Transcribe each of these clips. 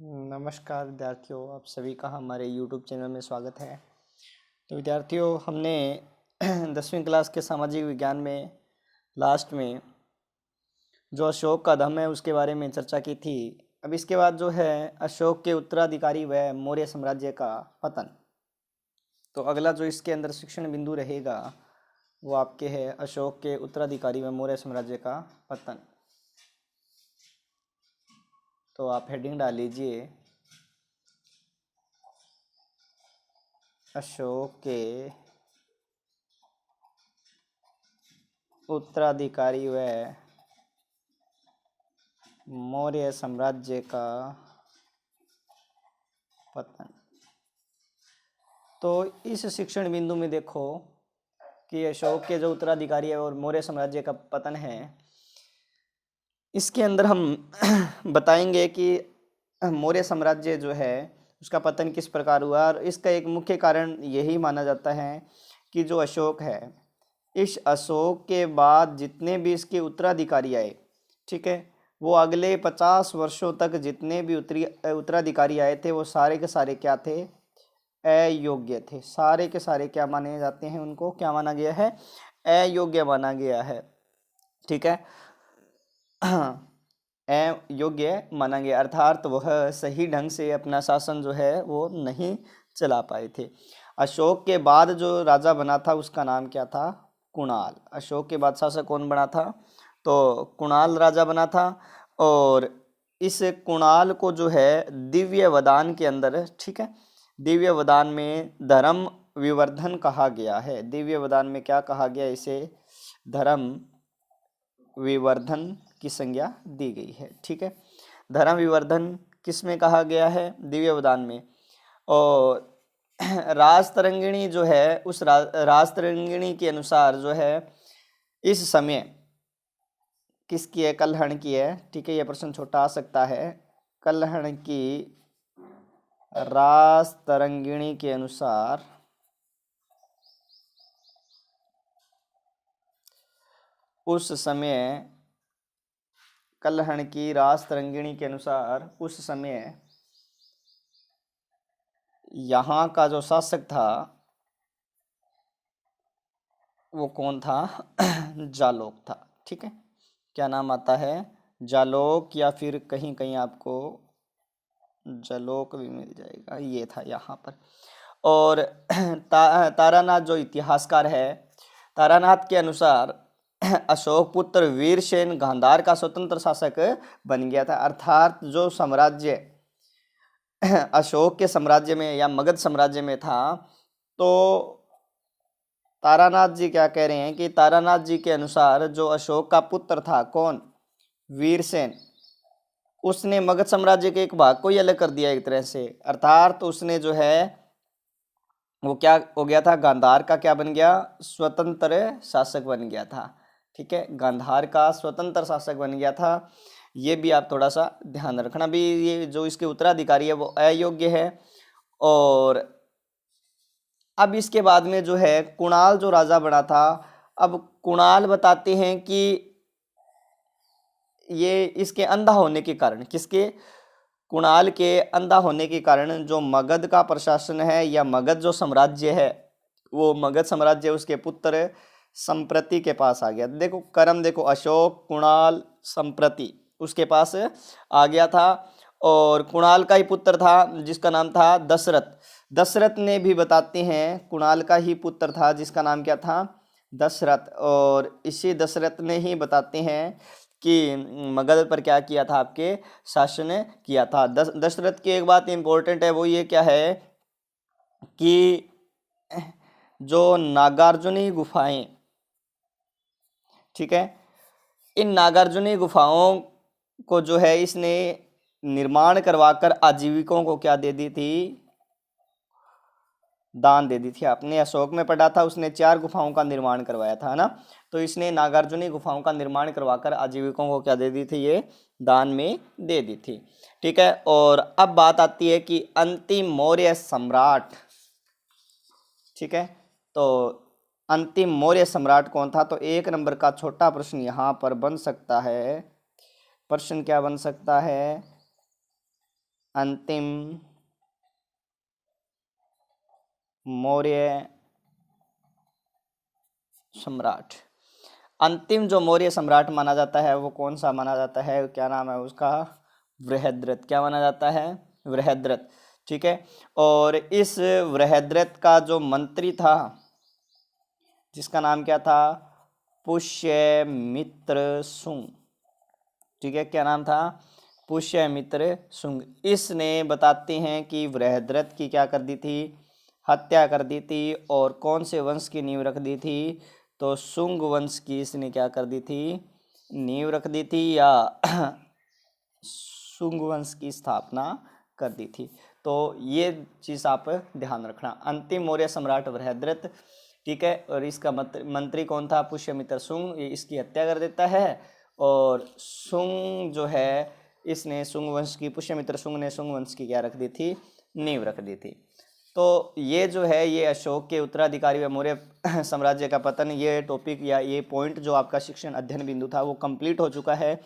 नमस्कार विद्यार्थियों, आप सभी का हमारे YouTube चैनल में स्वागत है। तो विद्यार्थियों, हमने 10वीं क्लास के सामाजिक विज्ञान में लास्ट में जो अशोक का धम्म है उसके बारे में चर्चा की थी। अब इसके बाद जो है अशोक के उत्तराधिकारी व मौर्य साम्राज्य का पतन। तो अगला जो इसके अंदर शिक्षण बिंदु रहेगा वो आपके है अशोक के उत्तराधिकारी व मौर्य साम्राज्य का पतन। तो आप हेडिंग डाल लीजिए, अशोक के उत्तराधिकारी व मौर्य साम्राज्य का पतन। तो इस शिक्षण बिंदु में देखो कि अशोक के जो उत्तराधिकारी है और मौर्य साम्राज्य का पतन है, इसके अंदर हम बताएंगे कि मौर्य साम्राज्य जो है उसका पतन किस प्रकार हुआ। और इसका एक मुख्य कारण यही माना जाता है कि जो अशोक है, इस अशोक के बाद जितने भी इसके उत्तराधिकारी आए, ठीक है, वो अगले 50 वर्षों तक जितने भी उत्तराधिकारी आए थे वो सारे के सारे क्या थे? अयोग्य थे। सारे के सारे क्या माने जाते हैं? उनको क्या माना गया है? अयोग्य माना गया है। ठीक है, अयोग्य माना गया, अर्थात वह सही ढंग से अपना शासन जो है वो नहीं चला पाए थे। अशोक के बाद जो राजा बना था उसका नाम क्या था? कुणाल। अशोक के बाद शासक कौन बना था? तो कुणाल राजा बना था। और इस कुणाल को जो है दिव्य वदान के अंदर, ठीक है, दिव्य वदान में धर्म विवर्धन कहा गया है। दिव्य वदान में क्या कहा गया? इसे धर्म विवर्धन की संज्ञा दी गई है। ठीक है, धर्म विवर्धन किस में कहा गया है? दिव्य वदान में। और राजतरंगिणी जो है उस राजतरंगिणी के अनुसार जो है इस समय किसकी है? कल्हण की है। ठीक है, यह प्रश्न छोटा आ सकता है। कल्हण की राजतरंगिणी के अनुसार उस समय, कल्हण की राजतरंगिणी के अनुसार उस समय यहाँ का जो शासक था वो कौन था? जालोक था। ठीक है, क्या नाम आता है? जालोक, या फिर कहीं कहीं आपको जलोक भी मिल जाएगा, ये था यहाँ पर। और तारानाथ जो इतिहासकार है, तारानाथ के अनुसार अशोक पुत्र वीरसेन गांधार का स्वतंत्र शासक बन गया था। अर्थात जो साम्राज्य अशोक के साम्राज्य में या मगध साम्राज्य में था, तो तारानाथ जी क्या कह रहे हैं कि तारानाथ जी के अनुसार जो अशोक का पुत्र था, कौन? वीरसेन, उसने मगध साम्राज्य के एक भाग को ही अलग कर दिया एक तरह से। अर्थात तो उसने जो है वो क्या हो गया था? गांधार का क्या बन गया? स्वतंत्र शासक बन गया था। ठीक है, गांधार का स्वतंत्र शासक बन गया था। ये भी आप थोड़ा सा ध्यान रखना। भी ये जो इसके उत्तराधिकारी है वो अयोग्य है। और अब इसके बाद में जो है कुणाल जो राजा बना था, अब कुणाल बताते हैं कि ये इसके अंधा होने के कारण, किसके? कुणाल के अंधा होने के कारण जो मगध का प्रशासन है या मगध जो साम्राज्य है, वो मगध साम्राज्य उसके पुत्र संप्रति के पास आ गया। देखो क्रम देखो, अशोक, कुणाल, संप्रति उसके पास आ गया था। और कुणाल का ही पुत्र था जिसका नाम था दशरथ। दशरथ ने भी बताते हैं कुणाल का ही पुत्र था जिसका नाम क्या था? दशरथ। और इसी दशरथ ने ही बताते हैं कि मगध पर क्या किया था? आपके शासन किया था। दशरथ की एक बात इंपॉर्टेंट है, वो ये क्या है कि जो नागार्जुनी गुफाएं, ठीक है, इन नागार्जुनी गुफाओं को जो है इसने निर्माण करवाकर आजीविकों को क्या दे दी थी? दान दे दी थी। आपने अशोक में पढ़ा था, उसने 4 गुफाओं का निर्माण करवाया था, है ना। तो इसने नागार्जुनी गुफाओं का निर्माण करवाकर आजीविकों को क्या दे दी थी? ये दान में दे दी थी। ठीक है, और अब बात आती है कि अंतिम मौर्य सम्राट। ठीक है, तो अंतिम मौर्य सम्राट कौन था? तो 1 नंबर का छोटा प्रश्न यहाँ पर बन सकता है। प्रश्न क्या बन सकता है? अंतिम मौर्य सम्राट। अंतिम जो मौर्य सम्राट माना जाता है वो कौन सा माना जाता है, क्या नाम है उसका, बृहद्रथ। क्या माना जाता है, बृहद्रथ। ठीक है। और इस बृहद्रथ का जो मंत्री था जिसका नाम क्या था, पुष्यमित्र शुंग। ठीक है, क्या नाम था, पुष्यमित्र शुंग। इसने बताते हैं कि बृहद्रथ की क्या कर दी थी, हत्या कर दी थी। और कौन से वंश की नींव रख दी थी, तो शुंग वंश की इसने क्या कर दी थी, नींव रख दी थी, या शुंग वंश की स्थापना कर दी थी। तो ये चीज़ आप ध्यान रखना। अंतिम मौर्य सम्राट बृहद्रथ। ठीक है। और इसका मंत्री कौन था, पुष्यमित्र शुंग। ये इसकी हत्या कर देता है। और शुंग जो है, इसने शुंग वंश की, पुष्यमित्र शुंग ने शुंग वंश की क्या रख दी थी, नींव रख दी थी। तो ये जो है, ये अशोक के उत्तराधिकारी व मौर्य साम्राज्य का पतन, ये टॉपिक या ये पॉइंट जो आपका शिक्षण अध्ययन बिंदु था वो कंप्लीट हो चुका है।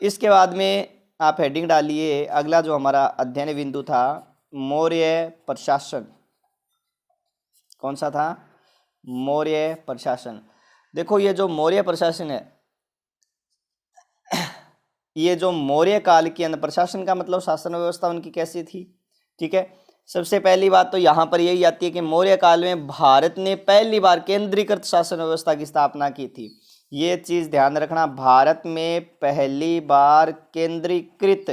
इसके बाद में आप हेडिंग डालिए, अगला जो हमारा अध्ययन बिंदु था, मौर्य प्रशासन। कौन सा था, मौर्य प्रशासन। देखो ये जो मौर्य प्रशासन है, ये जो मौर्य काल के अंदर, प्रशासन का मतलब शासन व्यवस्था उनकी कैसी थी। ठीक है। सबसे पहली बात तो यहाँ पर यही आती है कि मौर्य काल में भारत ने पहली बार केंद्रीकृत शासन व्यवस्था की स्थापना की थी। ये चीज़ ध्यान रखना, भारत में पहली बार केंद्रीकृत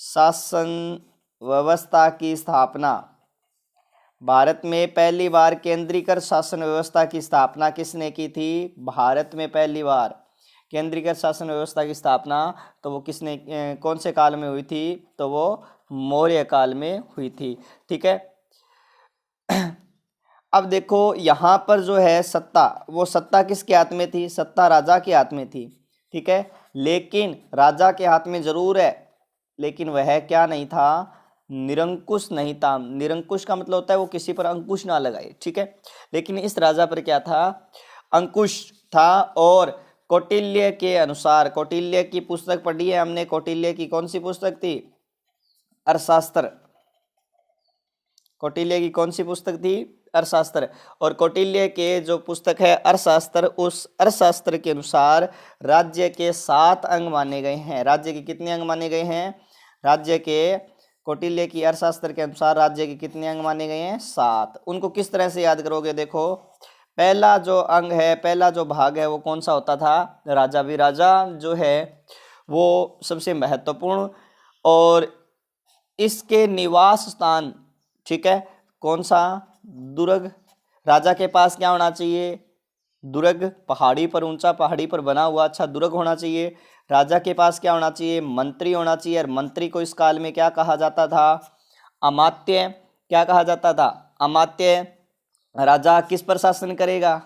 शासन व्यवस्था की स्थापना, भारत में पहली बार केंद्रीकृत शासन व्यवस्था की स्थापना किसने की थी, भारत में पहली बार केंद्रीकृत शासन व्यवस्था की स्थापना तो वो किसने, कौन से काल में हुई थी, तो वो मौर्य काल में हुई थी। ठीक है। अब देखो यहाँ पर जो है सत्ता, वो सत्ता किसके हाथ में थी, सत्ता राजा के हाथ में थी। ठीक है। लेकिन राजा के हाथ में जरूर है, लेकिन वह क्या नहीं था, निरंकुश नहीं था। निरंकुश का मतलब होता है वो किसी पर अंकुश ना लगाए। ठीक है। लेकिन इस राजा पर क्या था, अंकुश था। और कौटिल्य के अनुसार, कौटिल्य की पुस्तक पढ़ी है हमने, कौटिल्य की कौन सी पुस्तक थी, अर्थशास्त्र। कौटिल्य की कौन सी पुस्तक थी, अर्थशास्त्र। और कौटिल्य के जो पुस्तक है अर्थशास्त्र, उस अर्थशास्त्र के अनुसार राज्य के 7 अंग माने गए हैं। राज्य के कितने अंग माने गए हैं, राज्य के, कौटिल्य की अर्थशास्त्र के अनुसार राज्य के कितने अंग माने गए हैं, 7। उनको किस तरह से याद करोगे, देखो पहला जो अंग है, पहला जो भाग है वो कौन सा होता था, राजा। भी राजा जो है वो सबसे महत्वपूर्ण, और इसके निवास स्थान, ठीक है, कौन सा, दुर्ग। राजा के पास क्या होना चाहिए, दुर्ग, पहाड़ी पर, ऊंचा पहाड़ी पर बना हुआ अच्छा दुर्ग होना चाहिए। राजा के पास क्या होना चाहिए, मंत्री होना चाहिए। और मंत्री को इस काल में क्या कहा जाता था, अमात्य। क्या कहा जाता था, अमात्य। राजा किस पर शासन करेगा,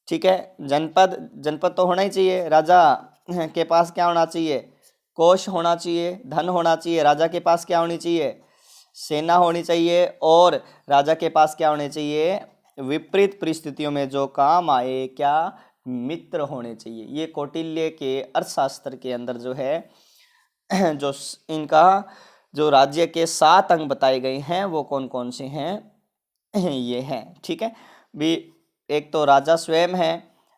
ठीक है, जनपद। जनपद तो होना ही चाहिए। राजा के पास क्या होना चाहिए, कोष होना चाहिए, धन होना चाहिए। राजा के पास क्या होनी चाहिए, सेना होनी चाहिए। और राजा के पास क्या होने चाहिए, विपरीत परिस्थितियों में जो काम आए, क्या, मित्र होने चाहिए। ये कौटिल्य के अर्थशास्त्र के अंदर जो है जो इनका जो राज्य के 7 अंग बताए गए हैं वो कौन कौन से हैं, ये हैं। ठीक है भी, एक तो राजा स्वयं है।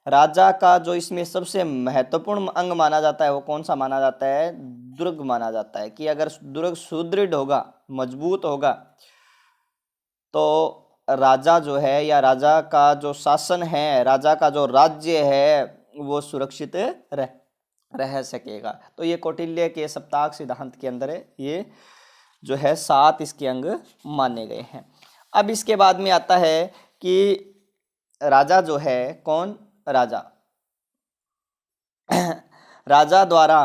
राजा का जो इसमें सबसे महत्वपूर्ण अंग माना जाता है वो कौन सा माना जाता है, दुर्ग माना जाता है। कि अगर दुर्ग सुदृढ़ होगा, मजबूत होगा, तो राजा जो है, या राजा का जो शासन है, राजा का जो राज्य है वो सुरक्षित रह सकेगा। तो ये कौटिल्य के सप्ताह सिद्धांत के अंदर है, ये जो है 7 इसके अंग माने गए हैं। अब इसके बाद में आता है कि राजा जो है, कौन, राजा राजा द्वारा,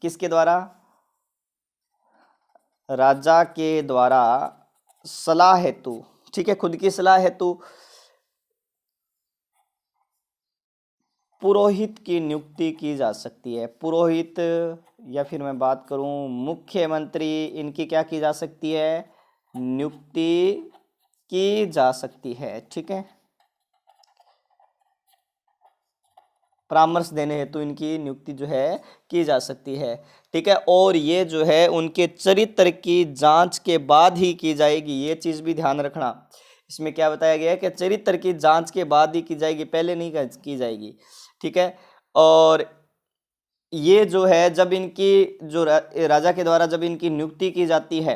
किसके द्वारा, राजा के द्वारा सलाह हेतु, ठीक है, खुद की सलाह हेतु पुरोहित की नियुक्ति की जा सकती है। पुरोहित, या फिर मैं बात करूं मुख्यमंत्री, इनकी क्या की जा सकती है, नियुक्ति की जा सकती है। ठीक है। परामर्श देने हेतु इनकी नियुक्ति जो है की जा सकती है। ठीक है, और ये जो है उनके चरित्र की जांच के बाद ही की जाएगी, ये चीज़ भी ध्यान रखना। इसमें क्या बताया गया है कि चरित्र की जांच के बाद ही की जाएगी, पहले नहीं की जाएगी। ठीक है, और ये जो है जब इनकी जो राजा के द्वारा जब इनकी नियुक्ति की जाती है,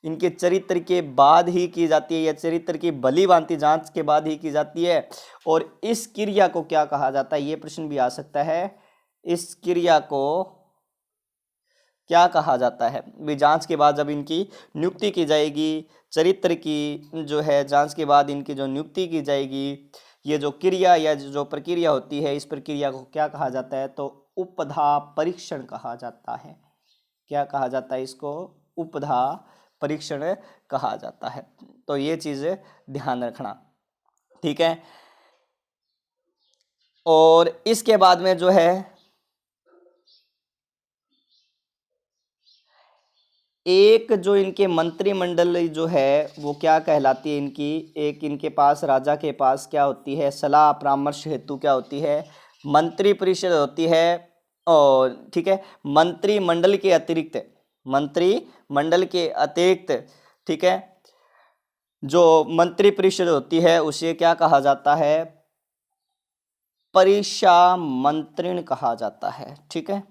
इनके चरित्र के बाद ही की जाती है, या चरित्र की भली भांति जांच के बाद ही की जाती है। और इस क्रिया को क्या कहा जाता है, ये प्रश्न भी आ सकता है, इस क्रिया को क्या कहा जाता है। भी जांच के बाद जब इनकी नियुक्ति की जाएगी, चरित्र की जो है जांच के बाद इनकी जो नियुक्ति की जाएगी, ये जो क्रिया या जो प्रक्रिया होती है, इस प्रक्रिया को क्या कहा जाता है, तो उपधा परीक्षण कहा जाता है। क्या कहा जाता है इसको, उपधा परीक्षण कहा जाता है। तो ये चीज़ ध्यान रखना। ठीक है, और इसके बाद में जो है एक जो इनके मंत्रिमंडल जो है वो क्या कहलाती है, इनकी एक इनके पास राजा के पास क्या होती है, सलाह परामर्श हेतु क्या होती है, मंत्री परिषद होती है। और ठीक है, मंत्रिमंडल के अतिरिक्त, मंत्रिमंडल के अतिरिक्त, ठीक है, जो मंत्री परिषद होती है उसे क्या कहा जाता है, परिषा मंत्रिण कहा जाता है। ठीक है,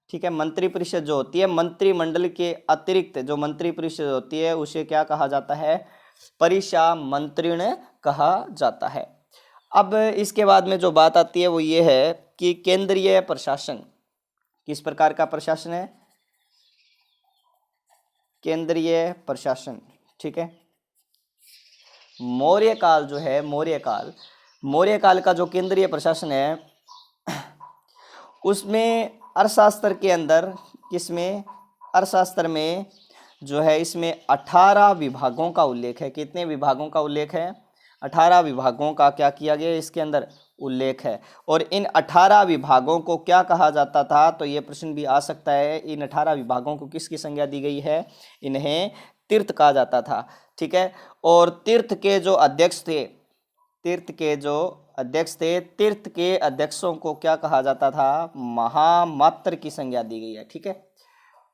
ठीक है, मंत्री परिषद जो होती है, मंत्रिमंडल के अतिरिक्त जो मंत्री परिषद होती है उसे क्या कहा जाता है, परिषा मंत्रिण कहा जाता है। अब इसके बाद में जो बात आती है वो ये है कि केंद्रीय प्रशासन किस प्रकार का प्रशासन है, केंद्रीय प्रशासन। ठीक है, मौर्य काल जो है, मौर्य काल का जो केंद्रीय प्रशासन है उसमें अर्थशास्त्र के अंदर, किसमें, अर्थशास्त्र में जो है इसमें 18 विभागों का उल्लेख है। कितने विभागों का उल्लेख है, 18 विभागों का क्या किया गया इसके अंदर उल्लेख है। और इन 18 विभागों को क्या कहा जाता था, तो ये प्रश्न भी आ सकता है, इन 18 विभागों को किसकी संज्ञा दी गई है, इन्हें तीर्थ कहा जाता था। ठीक है, और तीर्थ के जो अध्यक्ष थे, तीर्थ के जो अध्यक्ष थे, तीर्थ के अध्यक्षों को क्या कहा जाता था, महामात्र की संज्ञा दी गई है। ठीक है,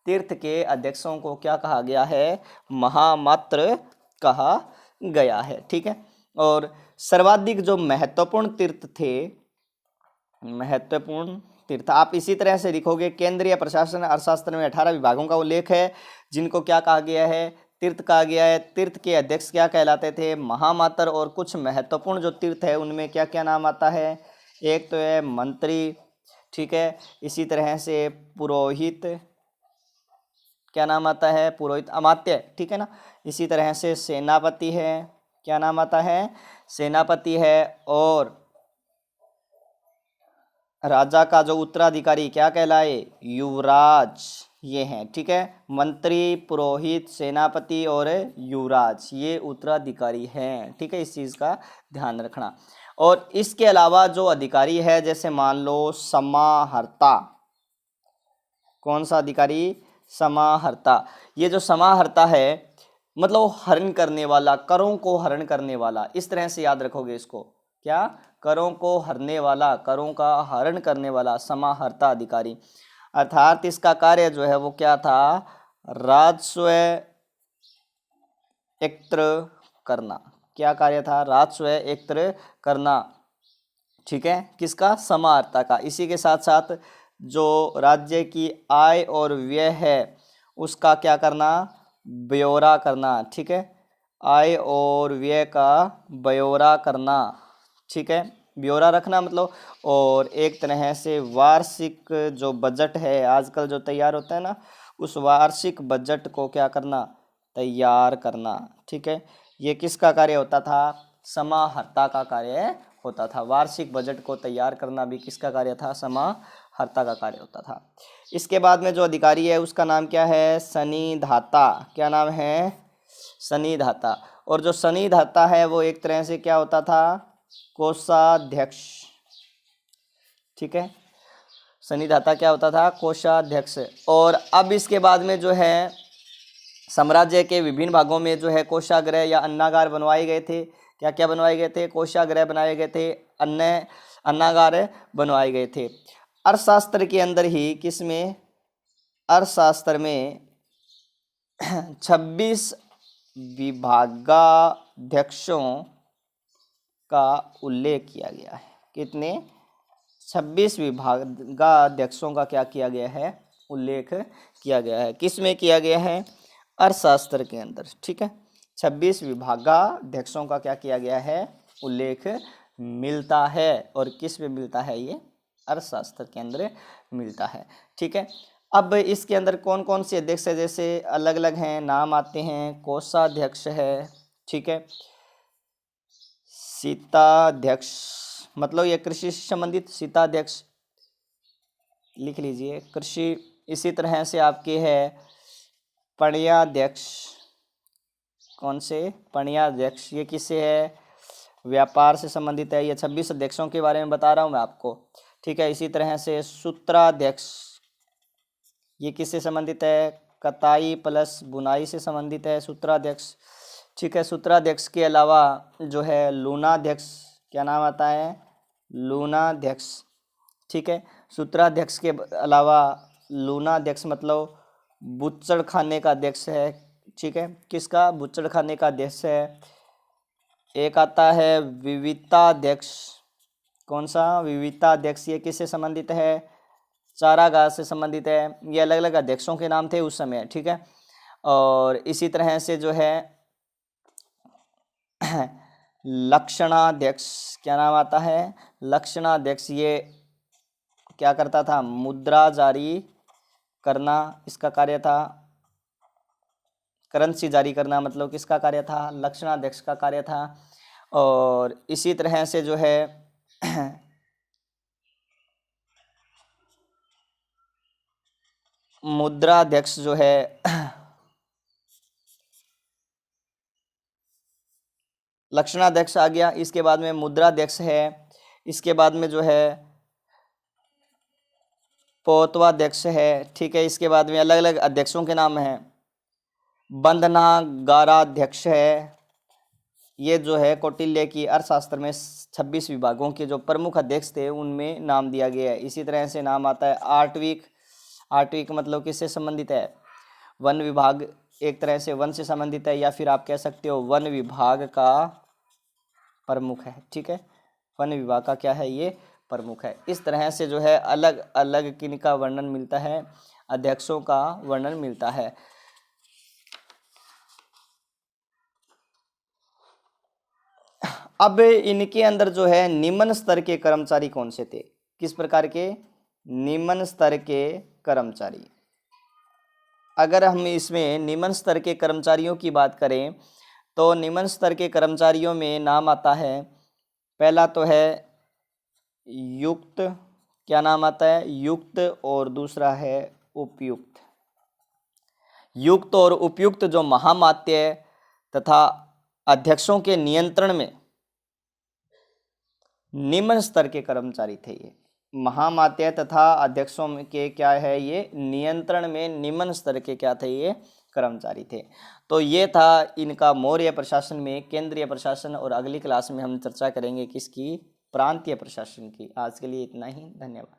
तीर्थ के अध्यक्षों को क्या कहा गया है, महामात्र कहा गया है। ठीक है, और सर्वाधिक जो महत्वपूर्ण तीर्थ थे, महत्वपूर्ण तीर्थ आप इसी तरह से लिखोगे, केंद्रीय प्रशासन अर्थशास्त्र में 18 विभागों का उल्लेख है जिनको क्या कहा गया है, तीर्थ कहा गया है। तीर्थ के अध्यक्ष क्या कहलाते थे, महामात्र। और कुछ महत्वपूर्ण जो तीर्थ है उनमें क्या क्या नाम आता है, एक तो है मंत्री, ठीक है, इसी तरह से पुरोहित, क्या नाम आता है, पुरोहित, अमात्य, ठीक है ना। इसी तरह से सेनापति है, क्या नाम आता है, सेनापति है। और राजा का जो उत्तराधिकारी क्या कहलाए, युवराज, ये हैं। ठीक है, मंत्री, पुरोहित, सेनापति और युवराज ये उत्तराधिकारी हैं। ठीक है, इस चीज़ का ध्यान रखना। और इसके अलावा जो अधिकारी है, जैसे मान लो समाहर्ता, कौन सा अधिकारी, समाहर्ता। ये जो समाहर्ता है मतलब हरण करने वाला, करों को हरण करने वाला, इस तरह से याद रखोगे इसको, क्या, करों को हरने वाला, करों का हरण करने वाला, समाहर्ता अधिकारी। अर्थात इसका कार्य जो है वो क्या था, राजस्व एकत्र करना। क्या कार्य था, राजस्व एकत्र करना। ठीक है, किसका, समाहर्ता का। इसी के साथ साथ जो राज्य की आय और व्यय है उसका क्या करना, ब्यौरा करना। ठीक है, आय और व्यय का ब्यौरा करना। ठीक है, ब्यौरा रखना मतलब। और एक तरह से वार्षिक जो बजट है आजकल जो तैयार होता है ना, उस वार्षिक बजट को क्या करना, तैयार करना। ठीक है, ये किसका कार्य होता था, समाहर्ता का कार्य होता था। वार्षिक बजट को तैयार करना भी किसका कार्य था, समाहर्ता का कार्य होता था। इसके बाद में जो अधिकारी है उसका नाम क्या है, सनिधाता। क्या नाम है, सनिधाता। और जो सनिधाता है वो एक तरह से क्या होता था, कोषाध्यक्ष। ठीक है, सनिधाता क्या होता था, कोषाध्यक्ष। और अब इसके बाद में जो है साम्राज्य के विभिन्न भागों में जो है कोषागृह या अन्नागार बनवाए गए थे। क्या क्या बनवाए गए थे? कोषागार बनवाए गए थे, अन्नागार बनवाए गए थे। अर्थशास्त्र के अंदर ही किसमें? अर्थशास्त्र में 26 विभागाध्यक्षों का उल्लेख किया गया है। कितने? 26 विभागाध्यक्षों का क्या किया गया है? उल्लेख किया गया है। किस में किया गया है? अर्थशास्त्र के अंदर, ठीक है। 26 विभागाध्यक्षों का क्या किया गया है? उल्लेख मिलता है। और किस में मिलता है? ये अर्थशास्त्र के अंदर मिलता है, ठीक है। अब इसके अंदर कौन कौन से अध्यक्ष है? जैसे अलग अलग हैं, नाम आते हैं। कोषाध्यक्ष है, ठीक है। शीताध्यक्ष मतलब ये कृषि से संबंधित, शीताध्यक्ष लिख लीजिए, कृषि। इसी तरह से आपके है पणियाध्यक्ष। कौन से? पणियाध्यक्ष। ये किससे है? व्यापार से संबंधित है। ये 26 अध्यक्षों के बारे में बता रहा हूँ मैं आपको, ठीक है। इसी तरह से सूत्राध्यक्ष, ये किससे संबंधित है? कताई प्लस बुनाई से संबंधित है सूत्राध्यक्ष, ठीक है। सूत्राध्यक्ष के अलावा जो है लूनाध्यक्ष, क्या नाम आता है? लूनाध्यक्ष, ठीक है। सूत्राध्यक्ष के अलावा लूनाध्यक्ष मतलब बुच्चड़ खाने का अध्यक्ष है, ठीक है। किसका? बुच्चड़ खाने का अध्यक्ष है। एक आता है विविताध्यक्ष। कौन सा? विविताध्यक्ष। ये किससे संबंधित है? चारागाह से संबंधित है। ये अलग अलग अध्यक्षों के नाम थे उस समय, ठीक है। और इसी तरह से जो है लक्षणाध्यक्ष, क्या नाम आता है? लक्षणाध्यक्ष। ये क्या करता था? मुद्रा जारी करना इसका कार्य था। करेंसी जारी करना मतलब किसका कार्य था? लक्षणाध्यक्ष का कार्य था। और इसी तरह से जो है मुद्राध्यक्ष जो है लक्षणाध्यक्ष आ गया। इसके बाद में मुद्राध्यक्ष है। इसके बाद में जो है पोतवाध्यक्ष है, ठीक है। इसके बाद में अलग अलग अध्यक्षों के नाम हैं। बंधनागाराध्यक्ष है। ये जो है कौटिल्य की अर्थशास्त्र में 26 विभागों के जो प्रमुख अध्यक्ष थे उनमें नाम दिया गया है। इसी तरह से नाम आता है आर्टविक। आर्टविक मतलब किससे संबंधित है? वन विभाग, एक तरह से वन से संबंधित है, या फिर आप कह सकते हो वन विभाग का प्रमुख है, ठीक है। वन विभाग का क्या है? ये प्रमुख है। इस तरह से जो है अलग अलग किनका वर्णन मिलता है? अध्यक्षों का वर्णन मिलता है। अब इनके अंदर जो है निम्न स्तर के कर्मचारी कौन से थे? किस प्रकार के? निम्न स्तर के कर्मचारी। अगर हम इसमें निम्न स्तर के कर्मचारियों की बात करें तो निम्न स्तर के कर्मचारियों में नाम आता है, पहला तो है युक्त। क्या नाम आता है? युक्त। और दूसरा है उपयुक्त। युक्त और उपयुक्त जो महामात्य तथा अध्यक्षों के नियंत्रण में निम्न स्तर के कर्मचारी थे। ये महामात्य तथा अध्यक्षों के क्या है? ये नियंत्रण में निम्न स्तर के क्या थे? ये कर्मचारी थे। तो ये था इनका मौर्य प्रशासन में केंद्रीय प्रशासन। और अगली क्लास में हम चर्चा करेंगे किसकी? प्रांतीय प्रशासन की। आज के लिए इतना ही, धन्यवाद।